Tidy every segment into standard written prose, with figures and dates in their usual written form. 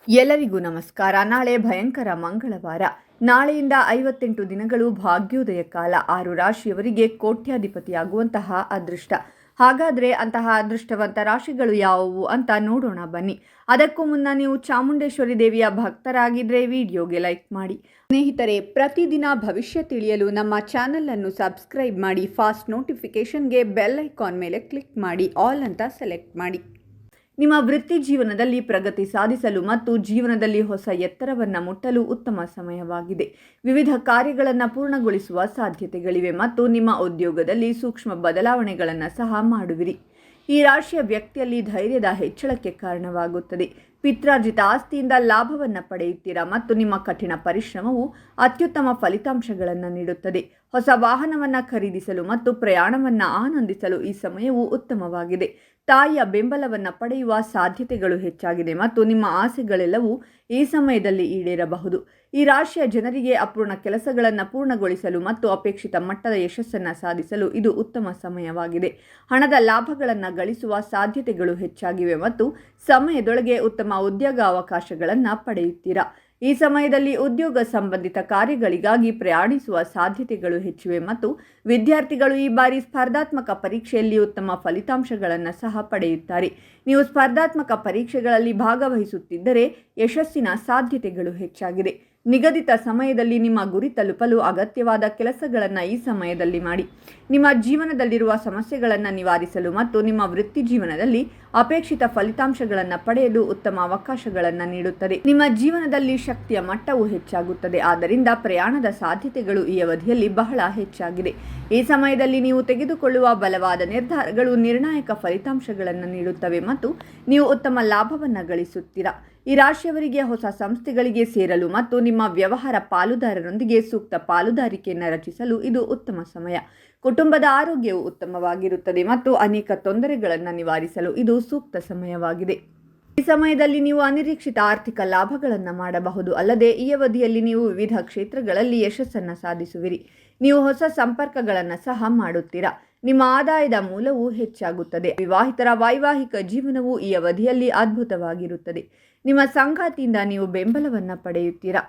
ಎಲ್ಲರಿಗೂ ನಮಸ್ಕಾರ. ನಾಳೆ ಭಯಂಕರ ಮಂಗಳವಾರ. ನಾಳೆಯಿಂದ 58 ದಿನಗಳು ಭಾಗ್ಯೋದಯ ಕಾಲ. 6 ರಾಶಿಯವರಿಗೆ ಕೋಟ್ಯಾಧಿಪತಿಯಾಗುವಂತಹ ಅದೃಷ್ಟ. ಹಾಗಾದರೆ ಅಂತಹ ಅದೃಷ್ಟವಂತ ರಾಶಿಗಳು ಯಾವುವು ಅಂತ ನೋಡೋಣ ಬನ್ನಿ. ಅದಕ್ಕೂ ಮುನ್ನ ನೀವು ಚಾಮುಂಡೇಶ್ವರಿ ದೇವಿಯ ಭಕ್ತರಾಗಿದ್ದರೆ ವಿಡಿಯೋಗೆ ಲೈಕ್ ಮಾಡಿ. ಸ್ನೇಹಿತರೆ, ಪ್ರತಿದಿನ ಭವಿಷ್ಯ ತಿಳಿಯಲು ನಮ್ಮ ಚಾನಲ್ ಅನ್ನು ಸಬ್ಸ್ಕ್ರೈಬ್ ಮಾಡಿ. ಫಾಸ್ಟ್ ನೋಟಿಫಿಕೇಷನ್ಗೆ ಬೆಲ್ ಐಕಾನ್ ಮೇಲೆ ಕ್ಲಿಕ್ ಮಾಡಿ, ಆಲ್ ಅಂತ ಸೆಲೆಕ್ಟ್ ಮಾಡಿ. ನಿಮ್ಮ ವೃತ್ತಿ ಜೀವನದಲ್ಲಿ ಪ್ರಗತಿ ಸಾಧಿಸಲು ಮತ್ತು ಜೀವನದಲ್ಲಿ ಹೊಸ ಎತ್ತರವನ್ನು ಮುಟ್ಟಲು ಉತ್ತಮ ಸಮಯವಾಗಿದೆ. ವಿವಿಧ ಕಾರ್ಯಗಳನ್ನು ಪೂರ್ಣಗೊಳಿಸುವ ಸಾಧ್ಯತೆಗಳಿವೆ ಮತ್ತು ನಿಮ್ಮ ಉದ್ಯೋಗದಲ್ಲಿ ಸೂಕ್ಷ್ಮ ಬದಲಾವಣೆಗಳನ್ನು ಸಹ ಮಾಡುವಿರಿ. ಈ ರಾಶಿಯ ವ್ಯಕ್ತಿಯಲ್ಲಿ ಧೈರ್ಯದ ಹೆಚ್ಚಳಕ್ಕೆ ಕಾರಣವಾಗುತ್ತದೆ. ಪಿತ್ರಾರ್ಜಿತ ಆಸ್ತಿಯಿಂದ ಲಾಭವನ್ನು ಪಡೆಯುತ್ತೀರಾ ಮತ್ತು ನಿಮ್ಮ ಕಠಿಣ ಪರಿಶ್ರಮವು ಅತ್ಯುತ್ತಮ ಫಲಿತಾಂಶಗಳನ್ನು ನೀಡುತ್ತದೆ. ಹೊಸ ವಾಹನವನ್ನು ಖರೀದಿಸಲು ಮತ್ತು ಪ್ರಯಾಣವನ್ನು ಆನಂದಿಸಲು ಈ ಸಮಯವು ಉತ್ತಮವಾಗಿದೆ. ತಾಯಿಯ ಬೆಂಬಲವನ್ನು ಪಡೆಯುವ ಸಾಧ್ಯತೆಗಳು ಹೆಚ್ಚಾಗಿದೆ ಮತ್ತು ನಿಮ್ಮ ಆಸೆಗಳೆಲ್ಲವೂ ಈ ಸಮಯದಲ್ಲಿ ಈಡೇರಬಹುದು. ಈ ರಾಶಿಯ ಜನರಿಗೆ ಅಪೂರ್ಣ ಕೆಲಸಗಳನ್ನು ಪೂರ್ಣಗೊಳಿಸಲು ಮತ್ತು ಅಪೇಕ್ಷಿತ ಮಟ್ಟದ ಯಶಸ್ಸನ್ನು ಸಾಧಿಸಲು ಇದು ಉತ್ತಮ ಸಮಯವಾಗಿದೆ. ಹಣದ ಲಾಭಗಳನ್ನು ಗಳಿಸುವ ಸಾಧ್ಯತೆಗಳು ಹೆಚ್ಚಾಗಿವೆ ಮತ್ತು ಸಮಯದೊಳಗೆ ಉತ್ತಮ ಉದ್ಯೋಗ ಅವಕಾಶಗಳನ್ನು ಪಡೆಯುತ್ತೀರಾ. ಈ ಸಮಯದಲ್ಲಿ ಉದ್ಯೋಗ ಸಂಬಂಧಿತ ಕಾರ್ಯಗಳಿಗಾಗಿ ಪ್ರಯಾಣಿಸುವ ಸಾಧ್ಯತೆಗಳು ಹೆಚ್ಚಿವೆ ಮತ್ತು ವಿದ್ಯಾರ್ಥಿಗಳು ಈ ಬಾರಿ ಸ್ಪರ್ಧಾತ್ಮಕ ಪರೀಕ್ಷೆಯಲ್ಲಿ ಉತ್ತಮ ಫಲಿತಾಂಶಗಳನ್ನು ಸಹ ಪಡೆಯುತ್ತಾರೆ. ನೀವು ಸ್ಪರ್ಧಾತ್ಮಕ ಪರೀಕ್ಷೆಗಳಲ್ಲಿ ಭಾಗವಹಿಸುತ್ತಿದ್ದರೆ ಯಶಸ್ಸಿನ ಸಾಧ್ಯತೆಗಳು ಹೆಚ್ಚಾಗಿದೆ. ನಿಗದಿತ ಸಮಯದಲ್ಲಿ ನಿಮ್ಮ ಗುರಿ ತಲುಪಲು ಅಗತ್ಯವಾದ ಕೆಲಸಗಳನ್ನು ಈ ಸಮಯದಲ್ಲಿ ಮಾಡಿ. ನಿಮ್ಮ ಜೀವನದಲ್ಲಿರುವ ಸಮಸ್ಯೆಗಳನ್ನು ನಿವಾರಿಸಲು ಮತ್ತು ನಿಮ್ಮ ವೃತ್ತಿ ಜೀವನದಲ್ಲಿ ಅಪೇಕ್ಷಿತ ಫಲಿತಾಂಶಗಳನ್ನು ಪಡೆಯಲು ಉತ್ತಮ ಅವಕಾಶಗಳನ್ನು ನೀಡುತ್ತದೆ. ನಿಮ್ಮ ಜೀವನದಲ್ಲಿ ಶಕ್ತಿಯ ಮಟ್ಟವು ಹೆಚ್ಚಾಗುತ್ತದೆ. ಆದ್ದರಿಂದ ಪ್ರಯಾಣದ ಸಾಧ್ಯತೆಗಳು ಈ ಅವಧಿಯಲ್ಲಿ ಬಹಳ ಹೆಚ್ಚಾಗಿದೆ. ಈ ಸಮಯದಲ್ಲಿ ನೀವು ತೆಗೆದುಕೊಳ್ಳುವ ಬಲವಾದ ನಿರ್ಧಾರಗಳು ನಿರ್ಣಾಯಕ ಫಲಿತಾಂಶಗಳನ್ನು ನೀಡುತ್ತವೆ ಮತ್ತು ನೀವು ಉತ್ತಮ ಲಾಭವನ್ನು ಗಳಿಸುತ್ತೀರಾ. ಈ ರಾಶಿಯವರಿಗೆ ಹೊಸ ಸಂಸ್ಥೆಗಳಿಗೆ ಸೇರಲು ಮತ್ತು ನಿಮ್ಮ ವ್ಯವಹಾರ ಪಾಲುದಾರರೊಂದಿಗೆ ಸೂಕ್ತ ಪಾಲುದಾರಿಕೆಯನ್ನು ರಚಿಸಲು ಇದು ಉತ್ತಮ ಸಮಯ. ಕುಟುಂಬದ ಆರೋಗ್ಯವು ಉತ್ತಮವಾಗಿರುತ್ತದೆ ಮತ್ತು ಅನೇಕ ತೊಂದರೆಗಳನ್ನು ನಿವಾರಿಸಲು ಇದು ಸೂಕ್ತ ಸಮಯವಾಗಿದೆ. ಈ ಸಮಯದಲ್ಲಿ ನೀವು ಅನಿರೀಕ್ಷಿತ ಆರ್ಥಿಕ ಲಾಭಗಳನ್ನು ಮಾಡಬಹುದು. ಅಲ್ಲದೆ ಈ ಅವಧಿಯಲ್ಲಿ ನೀವು ವಿವಿಧ ಕ್ಷೇತ್ರಗಳಲ್ಲಿ ಯಶಸ್ಸನ್ನು ಸಾಧಿಸುವಿರಿ. ನೀವು ಹೊಸ ಸಂಪರ್ಕಗಳನ್ನು ಸಹ ಮಾಡುತ್ತೀರಾ. ನಿಮ್ಮ ಆದಾಯದ ಮೂಲವು ಹೆಚ್ಚಾಗುತ್ತದೆ. ವಿವಾಹಿತರ ವೈವಾಹಿಕ ಜೀವನವು ಈ ಅವಧಿಯಲ್ಲಿ ಅದ್ಭುತವಾಗಿರುತ್ತದೆ. ನಿಮ್ಮ ಸಂಗಾತಿಯಿಂದ ನೀವು ಬೆಂಬಲವನ್ನು ಪಡೆಯುತ್ತೀರಾ.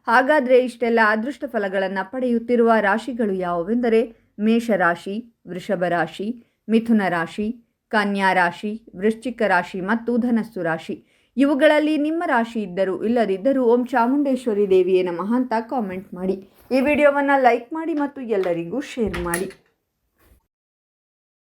ಹಾಗಾದರೆ ಇಷ್ಟೆಲ್ಲ ಅದೃಷ್ಟ ಫಲಗಳನ್ನು ಪಡೆಯುತ್ತಿರುವ ರಾಶಿಗಳು ಯಾವುವೆಂದರೆ ಮೇಷರಾಶಿ, ವೃಷಭ ರಾಶಿ, ಮಿಥುನ ರಾಶಿ, ಕನ್ಯಾ ರಾಶಿ, ವೃಶ್ಚಿಕ ರಾಶಿ ಮತ್ತು ಧನಸ್ಸು ರಾಶಿ. ಇವುಗಳಲ್ಲಿ ನಿಮ್ಮ ರಾಶಿ ಇದ್ದರೂ ಇಲ್ಲದಿದ್ದರೂ ಓಂ ಚಾಮುಂಡೇಶ್ವರಿ ದೇವಿಯೇ ನಮಃ ಅಂತ ಕಾಮೆಂಟ್ ಮಾಡಿ. ಈ ವಿಡಿಯೋವನ್ನು ಲೈಕ್ ಮಾಡಿ ಮತ್ತು ಎಲ್ಲರಿಗೂ ಶೇರ್ ಮಾಡಿ.